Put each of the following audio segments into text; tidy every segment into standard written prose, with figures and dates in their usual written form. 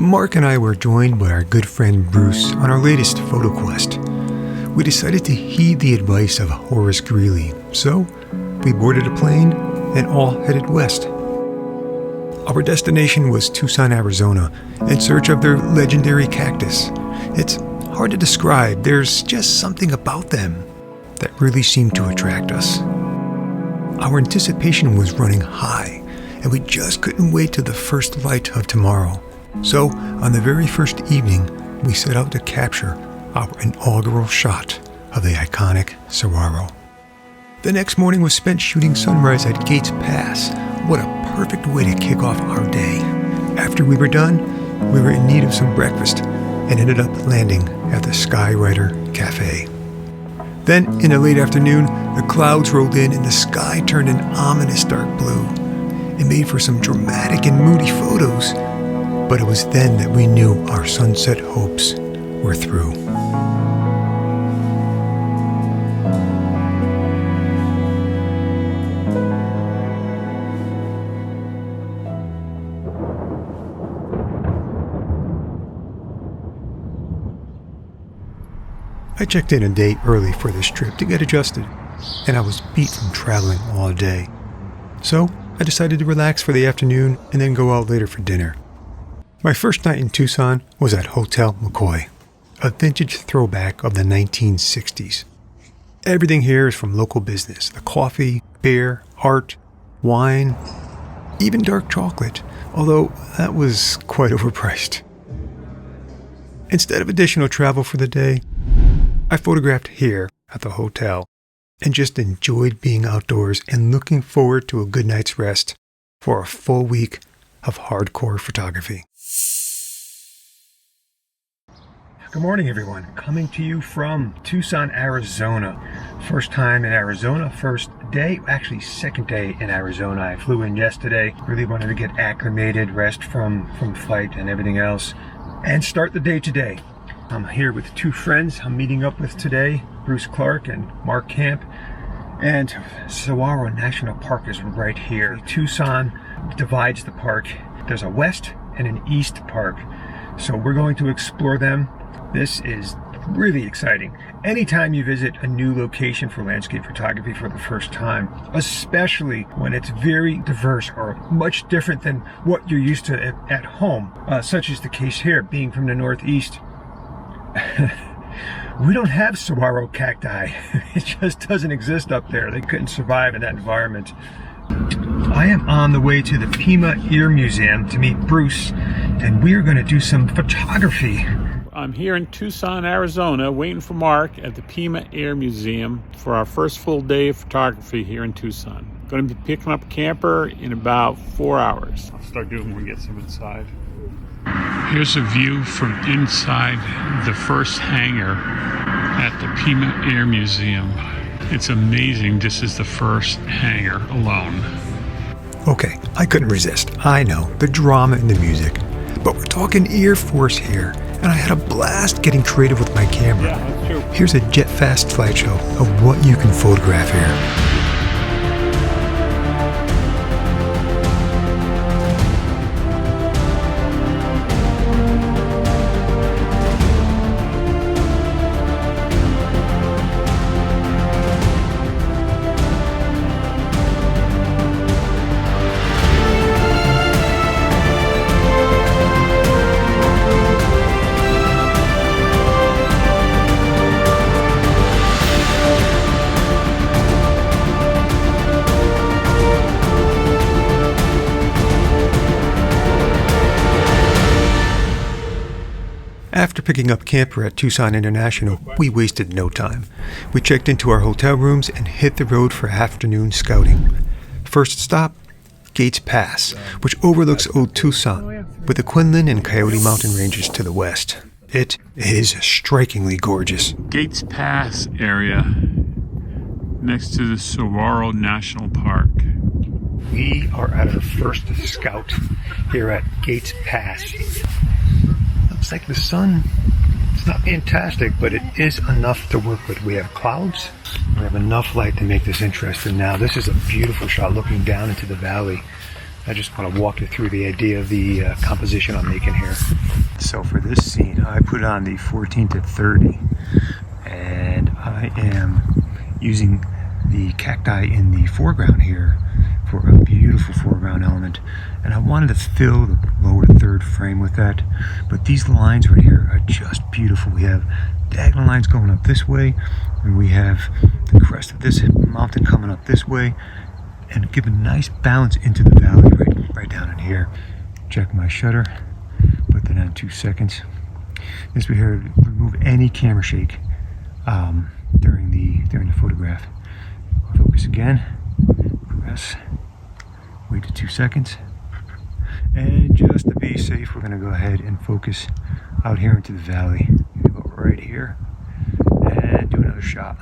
Mark and I were joined by our good friend Bruce on our latest photo quest. We decided to heed the advice of Horace Greeley, so we boarded a plane and all headed west. Our destination was Tucson, Arizona, in search of their legendary cactus. It's hard to describe. There's just something about them that really seemed to attract us. Our anticipation was running high, and we just couldn't wait till the first light of tomorrow. So, on the very first evening, we set out to capture our inaugural shot of the iconic saguaro. The next morning was spent shooting sunrise at Gates Pass. What a perfect way to kick off our day. After we were done, we were in need of some breakfast and ended up landing at the Ryder Cafe. Then, in the late afternoon, the clouds rolled in and the sky turned an ominous dark blue. It made for some dramatic and moody photos, but it was then that we knew our sunset hopes were through. I checked in a day early for this trip to get adjusted, and I was beat from traveling all day. So I decided to relax for the afternoon and then go out later for dinner. My first night in Tucson was at Hotel McCoy, a vintage throwback of the 1960s. Everything here is from local business: the coffee, beer, art, wine, even dark chocolate, although that was quite overpriced. Instead of additional travel for the day, I photographed here at the hotel and just enjoyed being outdoors and looking forward to a good night's rest for a full week of hardcore photography. Good morning, everyone. Coming to you from Tucson, Arizona. First time in Arizona, first day, actually second day in Arizona. I flew in yesterday, really wanted to get acclimated, rest from flight and everything else, and start the day today. I'm here with two friends I'm meeting up with today, Bruce Clark and Mark Camp, and Saguaro National Park is right here. Tucson divides the park. There's a west and an east park, so we're going to explore them. This is really exciting. Anytime you visit a new location for landscape photography for the first time, especially when it's very diverse or much different than what you're used to at home, such as the case here, being from the Northeast. We don't have saguaro cacti. It just doesn't exist up there. They couldn't survive in that environment. I am on the way to the Pima Air Museum to meet Bruce, and we are going to do some photography. I'm here in Tucson, Arizona, waiting for Mark at the Pima Air Museum for our first full day of photography here in Tucson. Going to be picking up a camper in about 4 hours. I'll start doing when we get some inside. Here's a view from inside the first hangar at the Pima Air Museum. It's amazing this is the first hangar alone. Okay, I couldn't resist. I know, the drama and the music. But we're talking Air Force here, and I had a blast getting creative with my camera. Yeah, that's true. Here's a jet-fast slideshow of what you can photograph here. After picking up camper at Tucson International, we wasted no time. We checked into our hotel rooms and hit the road for afternoon scouting. First stop, Gates Pass, which overlooks Old Tucson, with the Quinlan and Coyote Mountain ranges to the west. It is strikingly gorgeous. Gates Pass area next to the Saguaro National Park. We are at our first scout here at Gates Pass. Looks like the sun, it's not fantastic, but it is enough to work with. We have clouds, we have enough light to make this interesting. Now, this is a beautiful shot looking down into the valley. I just want to walk you through the idea of the composition I'm making here. So for this scene, I put on the 14 to 30, and I am using the cacti in the foreground here for a beautiful foreground element, and I wanted to fill the lower third frame with that. But these lines right here are just beautiful. We have diagonal lines going up this way, and we have the crest of this mountain coming up this way, and give a nice balance into the valley right down in here. Check my shutter, put that on 2 seconds. This way here, remove any camera shake during the photograph. Focus again, press, wait to 2 seconds, and just to be safe, we're going to go ahead and focus out here into the valley. Go right here and do another shot.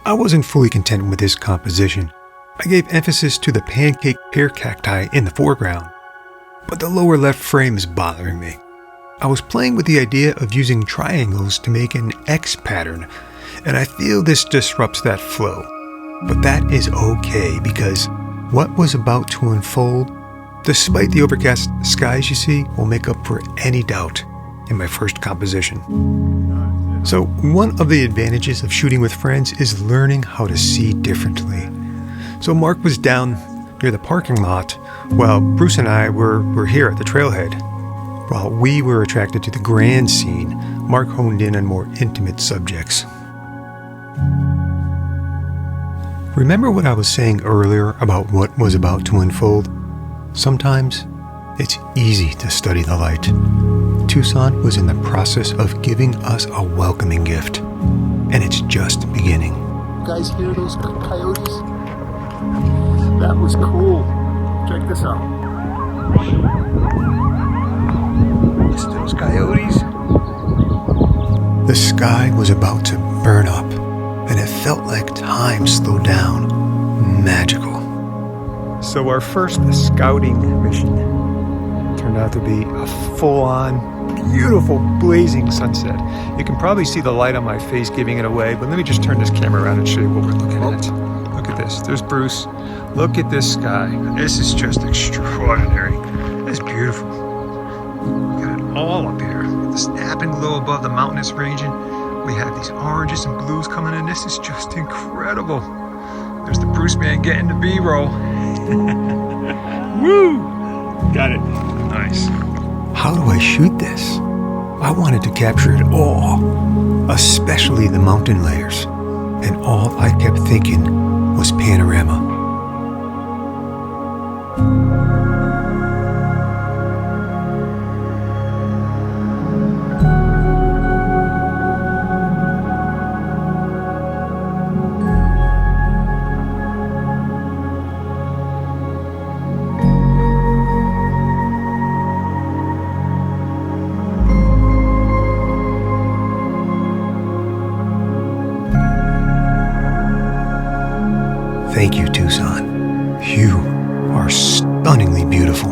I wasn't fully content with this composition. I gave emphasis to the pancake pear cacti in the foreground, but the lower left frame is bothering me. I was playing with the idea of using triangles to make an X pattern, and I feel this disrupts that flow. But that is okay, because what was about to unfold, despite the overcast skies you see, will make up for any doubt in my first composition. So one of the advantages of shooting with friends is learning how to see differently. So Mark was down near the parking lot, while Bruce and I were here at the trailhead. While we were attracted to the grand scene, Mark honed in on more intimate subjects. Remember what I was saying earlier about what was about to unfold? Sometimes it's easy to study the light. Tucson was in the process of giving us a welcoming gift, and it's just beginning. You guys hear those coyotes? That was cool. Check this out. Listen to those coyotes. The sky was about to burn up, and it felt like time slowed down. Magical. So our first scouting mission turned out to be a full-on, beautiful, blazing sunset. You can probably see the light on my face giving it away, but let me just turn this camera around and show you what we're looking at. Look at this. There's Bruce. Look at this sky. This is just extraordinary. It's beautiful. We got it all up here. The snap and glow above the mountainous region. We have these oranges and blues coming in. This is just incredible. There's the Bruce man getting the B-roll. Woo! Got it. Nice. How do I shoot this? I wanted to capture it all, especially the mountain layers. And all I kept thinking was panorama. Thank you, Tucson. You are stunningly beautiful.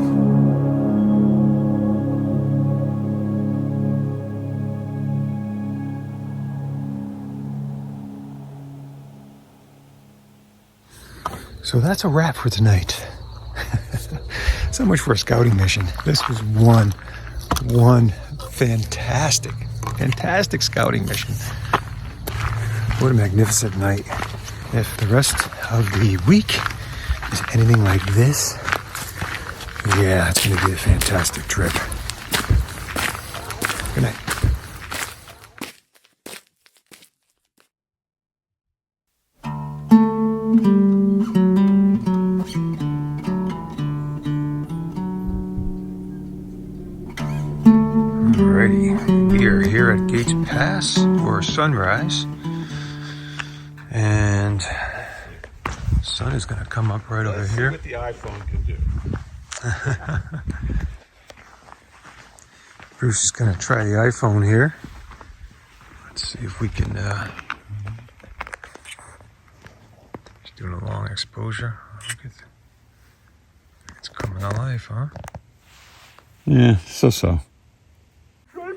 So that's a wrap for tonight. So much for a scouting mission. This was one fantastic scouting mission. What a magnificent night. If the rest of the week is anything like this, yeah, it's going to be a fantastic trip. Good night. Alrighty, we are here at Gates Pass for sunrise. And the sun is going to come up right over here. What the iPhone can do. Bruce is going to try the iPhone here. Let's see if we can. He's doing a long exposure. Look at it's coming to life, huh? Yeah, so.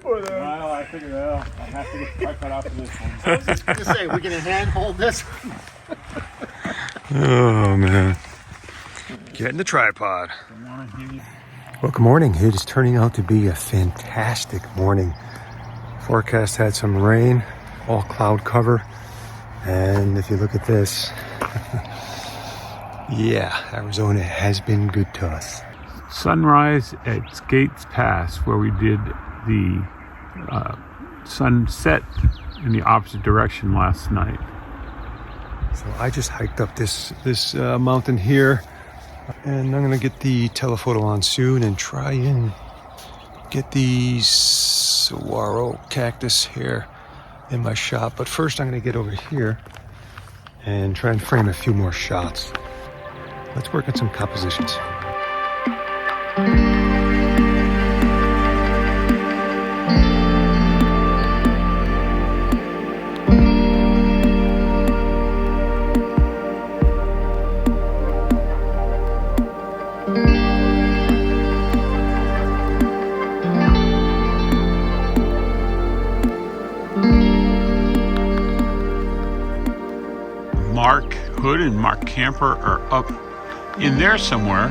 Well, I figured it out. I have to get my cut off of this one. I was just going to say, we're going to hand hold this. Oh man. Getting the tripod. Well, good morning. It is turning out to be a fantastic morning. Forecast had some rain, all cloud cover. And if you look at this, yeah, Arizona has been good to us. Sunrise at Gates Pass, where we did the sunset in the opposite direction last night. So I just hiked up this mountain here, and I'm gonna get the telephoto on soon and try and get these saguaro cactus here in my shot. But first I'm gonna get over here and try and frame a few more shots. Let's work on some compositions. Mark Houde and Mark Camper are up in there somewhere.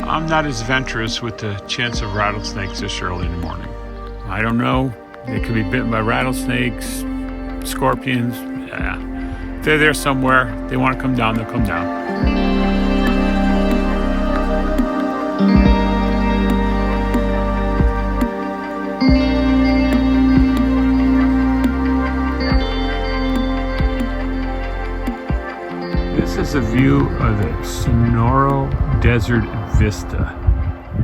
I'm not as venturous with the chance of rattlesnakes this early in the morning. I don't know. They could be bitten by rattlesnakes, scorpions. Yeah. If they're there somewhere, they want to come down, they'll come down. This is a view of the Saguaro Desert Vista.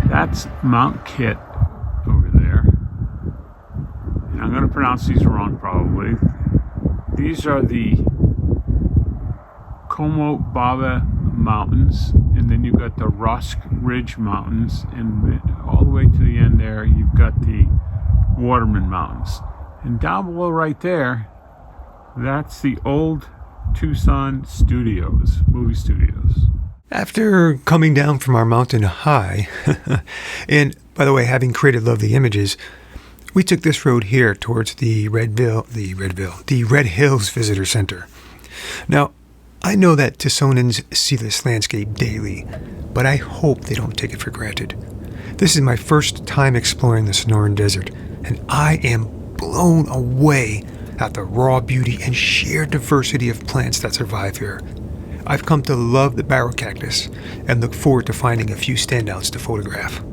That's Mount Kit over there. And I'm going to pronounce these wrong probably. These are the Como Baba Mountains, and then you've got the Rusk Ridge Mountains, and all the way to the end there you've got the Waterman Mountains. And down below right there, that's the old Tucson studios, movie studios. After coming down from our mountain high, and by the way, having created lovely images, we took this road here towards the Red Hills Visitor Center. Now, I know that Tucsonans see this landscape daily, but I hope they don't take it for granted. This is my first time exploring the Sonoran Desert, and I am blown away at the raw beauty and sheer diversity of plants that survive here. I've come to love the barrel cactus and look forward to finding a few standouts to photograph.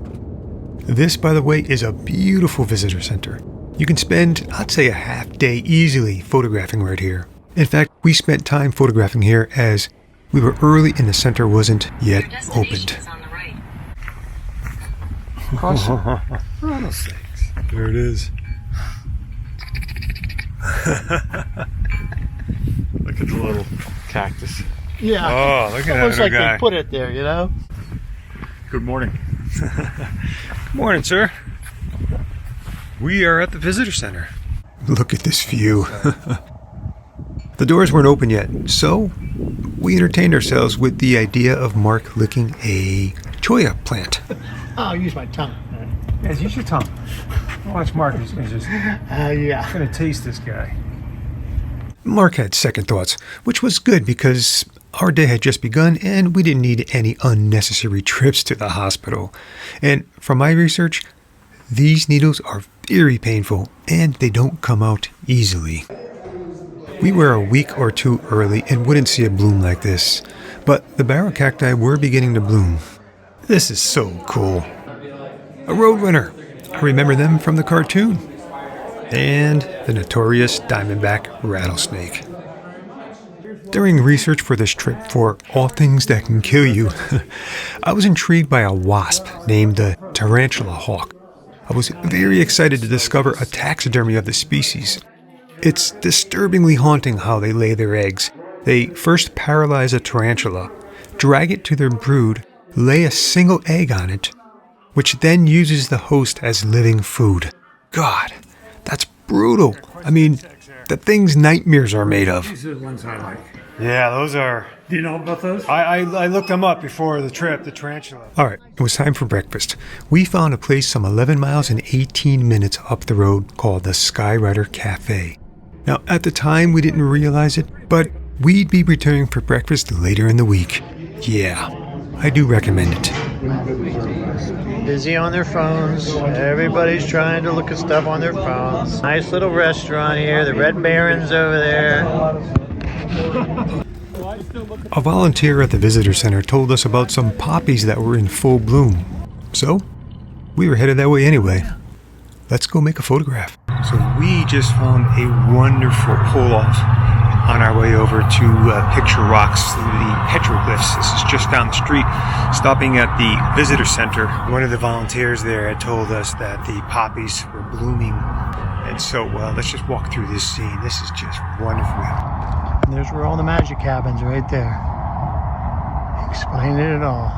This, by the way, is a beautiful visitor center. You can spend, I'd say, a half day easily photographing right here. In fact, we spent time photographing here as we were early and the center wasn't yet opened. Rattlesnakes. There it is. Look at the little cactus. Yeah. Oh, look at that Looks little like guy. they put it there, you know? Good morning. Good morning, sir. We are at the visitor center. Look at this view. The doors weren't open yet, so we entertained ourselves with the idea of Mark licking a cholla plant. I'll use my tongue. Yes, use your tongue. Watch Mark. He's just Yeah. gonna taste this guy. Mark had second thoughts, which was good because our day had just begun and we didn't need any unnecessary trips to the hospital. And from my research, these needles are very painful and they don't come out easily. We were a week or two early and wouldn't see a bloom like this, but the barrel cacti were beginning to bloom. This is so cool. A roadrunner. I remember them from the cartoon. And the notorious diamondback rattlesnake. During research for this trip for all things that can kill you, I was intrigued by a wasp named the tarantula hawk. I was very excited to discover a taxidermy of the species. It's disturbingly haunting how they lay their eggs. They first paralyze a tarantula, drag it to their brood, lay a single egg on it, which then uses the host as living food. God, that's brutal. I mean, the things nightmares are made of. These are the ones I like. Yeah, those are... Do you know about those? I looked them up before the trip, the tarantula. All right, it was time for breakfast. We found a place some 11 miles and 18 minutes up the road called the Ryder Cafe. Now, at the time, we didn't realize it, but we'd be returning for breakfast later in the week. Yeah, I do recommend it. Busy on their phones. Everybody's trying to look at stuff on their phones. Nice little restaurant here. The Red Baron's over there. A volunteer at the visitor center told us about some poppies that were in full bloom. So, we were headed that way anyway. Let's go make a photograph. So we just found a wonderful pull-off on our way over to Picture Rocks, the Petroglyphs. This is just down the street, stopping at the visitor center. One of the volunteers there had told us that the poppies were blooming. And so, well, let's just walk through this scene. This is just wonderful. And there's where all the magic happens, right there. Explain it all.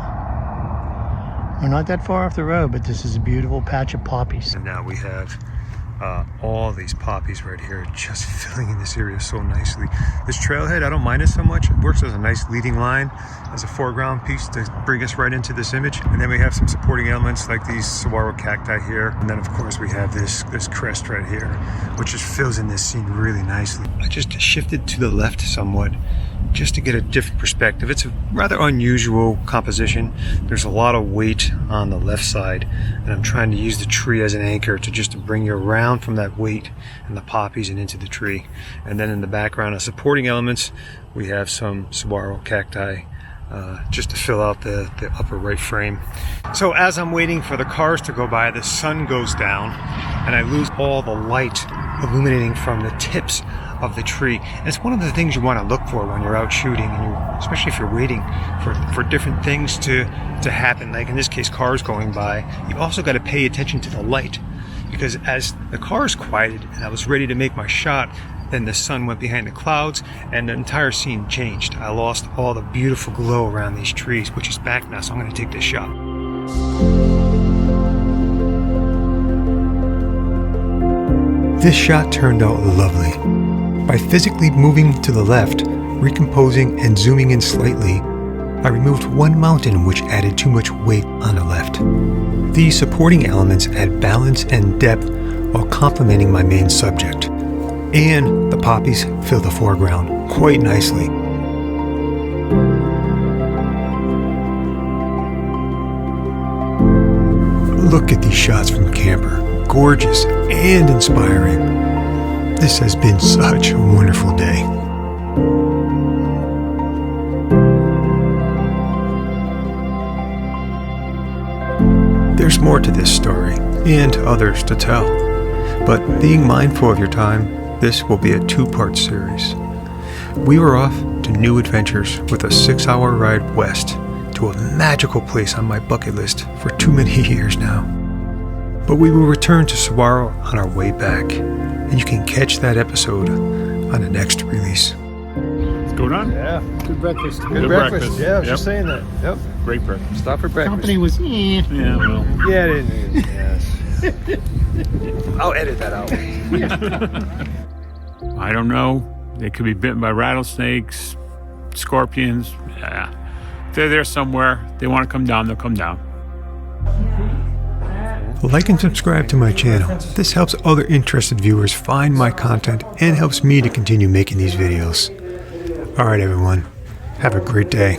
We're not that far off the road, but this is a beautiful patch of poppies. And now we have all these poppies right here just filling in this area so nicely. This trailhead, I don't mind it so much. It works as a nice leading line, as a foreground piece to bring us right into this image. And then we have some supporting elements like these saguaro cacti here. And then of course we have this crest right here, which just fills in this scene really nicely. I just shifted to the left somewhat just to get a different perspective. It's a rather unusual composition. There's a lot of weight on the left side, and I'm trying to use the tree as an anchor to bring you around from that weight and the poppies and into the tree. And then in the background as supporting elements, we have some saguaro cacti just to fill out the upper right frame. So as I'm waiting for the cars to go by, the sun goes down and I lose all the light illuminating from the tips of the tree. And it's one of the things you want to look for when you're out shooting, and especially if you're waiting for different things to happen, like in this case cars going by. You also got to pay attention to the light, because as the cars quieted and I was ready to make my shot, then the sun went behind the clouds and the entire scene changed. I lost all the beautiful glow around these trees, which is back now, so I'm going to take this shot. This shot turned out lovely. By physically moving to the left, recomposing and zooming in slightly, I removed one mountain which added too much weight on the left. These supporting elements add balance and depth while complementing my main subject. And the poppies fill the foreground quite nicely. Look at these shots from the camper. Gorgeous and inspiring. This has been such a wonderful day. There's more to this story, and others to tell. But being mindful of your time, this will be a 2-part series. We were off to new adventures with a 6-hour ride west to a magical place on my bucket list for too many years now. But we will return to Saguaro on our way back, and you can catch that episode on the next release. What's going on? Yeah. Good breakfast. Good breakfast. Yeah, I was Yep. just saying that. Yep. Great breakfast. Stop for breakfast. Company was Yeah, well. Yeah, it is. Yes. I'll edit that out. I don't know. They could be bitten by rattlesnakes, scorpions. Yeah. If they're there somewhere, they want to come down, they'll come down. Like and subscribe to my channel. This helps other interested viewers find my content and helps me to continue making these videos. Alright everyone, have a great day.